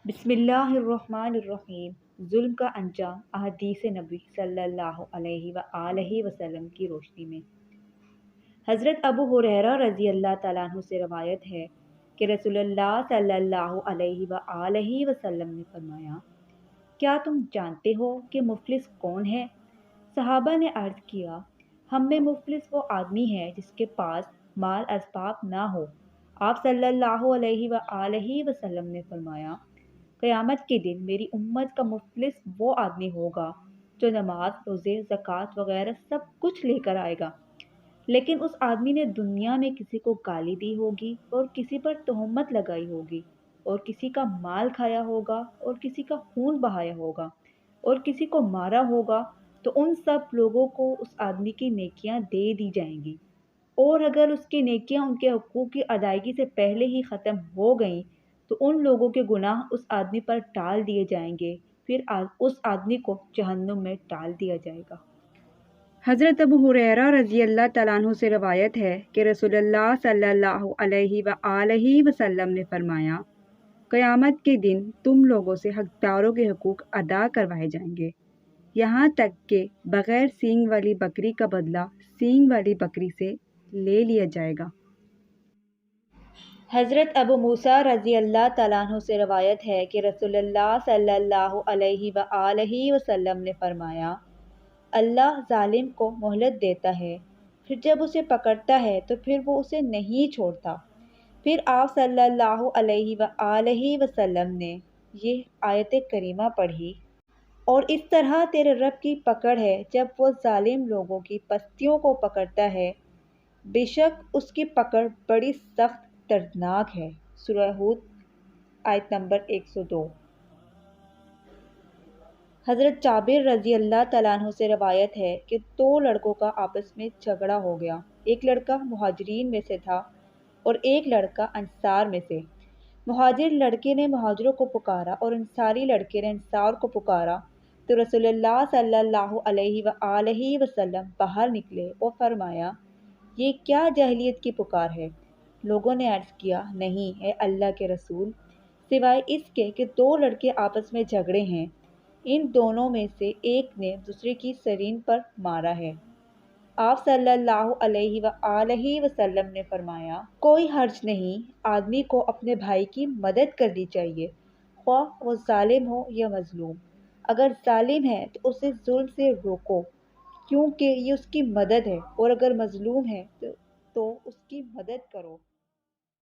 बिस्मिल्लाहिर्रहमानिर्रहीम। जुल्म का अंजाम अहदीस नबी सल्लल्लाहु अलैहि व आलिहि वसल्लम की रोशनी में। हज़रत अबू हुरैरा रज़ी अल्लाह तआला अन्हु से रवायत है कि रसूलुल्लाह सल्लल्लाहु अलैहि व आलिहि वसल्लम ने फरमाया, क्या तुम जानते हो कि मुफलिस कौन है? सहाबा ने अर्ज़ किया, हम में मुफलिस वो आदमी है जिसके पास माल असबाब ना हो। आप सल्लल्लाहु अलैहि व आलिहि वसल्लम ने फरमाया, क़यामत के दिन मेरी उम्मत का मुफलिस वो आदमी होगा जो नमाज, रोज़े, ज़कात वगैरह सब कुछ लेकर आएगा, लेकिन उस आदमी ने दुनिया में किसी को गाली दी होगी और किसी पर तोहमत लगाई होगी और किसी का माल खाया होगा और किसी का खून बहाया होगा और किसी को मारा होगा, तो उन सब लोगों को उस आदमी की नेकियां दे दी जाएंगी, और अगर उसकी नेकियां उनके हकूक़ की अदायगी से पहले ही ख़त्म हो गईं तो उन लोगों के गुनाह उस आदमी पर टाल दिए जाएंगे, फिर उस आदमी को जहन्नुम में डाल दिया जाएगा। हज़रत अबू हुरैरा रज़ी अल्लाह तआला अन्हु से रवायत है कि रसूलुल्लाह सल्लल्लाहु अलैहि व आलिहि वसल्लम ने फरमाया, क़यामत के दिन तुम लोगों से हक़दारों के हकूक़ अदा करवाए जाएंगे, यहाँ तक कि बग़ैर सींग वाली बकरी का बदला सींग वाली बकरी से ले लिया जाएगा। हज़रत अबू मूसा रज़ी अल्लाह तआला अन्हु से रवायत है कि रसूलुल्लाह सल्लल्लाहु अलैहि व आलिहि वसल्लम ने फरमाया, अल्लाह ज़ालिम को मोहलत देता है, फिर जब उसे पकड़ता है तो फिर वो उसे नहीं छोड़ता। फिर आप सल्लल्लाहु अलैहि व आलिहि वसल्लम ने ये आयत करीमा पढ़ी, और इस तरह तेरे रब की पकड़ है जब वो ज़ालिम लोगों की पस्तियों को पकड़ता है, बेशक उसकी पकड़ बड़ी सख्त दर्दनाक है। सूरह हूद आयत नंबर 102। हज़रत जाबिर रज़ी अल्लाह तआला अन्हु से रवायत है कि दो लड़कों का आपस में झगड़ा हो गया। एक लड़का मुहाजिरीन में से था और एक लड़का अंसार में से। मुहाजिर लड़के ने मुहाजिरों को पुकारा और अंसारी लड़के ने अंसार को पुकारा, तो रसूलुल्लाह सल्लल्लाहु अलैहि व आलिहि वसल्लम बाहर निकले और फरमाया, ये क्या जाहिलियत की पुकार है? लोगों ने अर्ज़ किया, नहीं है अल्लाह के रसूल, सिवाय इसके कि दो लड़के आपस में झगड़े हैं, इन दोनों में से एक ने दूसरे की सरीन पर मारा है। आप सल्लल्लाहु अलैहि व आलिहि वसल्लम ने फरमाया, कोई हर्ज नहीं, आदमी को अपने भाई की मदद करनी चाहिए, ख्वाह वो जालिम हो या मजलूम। अगर जालिम है तो उसे जुल्म से रोको, क्योंकि ये उसकी मदद है, और अगर मजलूम है तो उसकी मदद करो।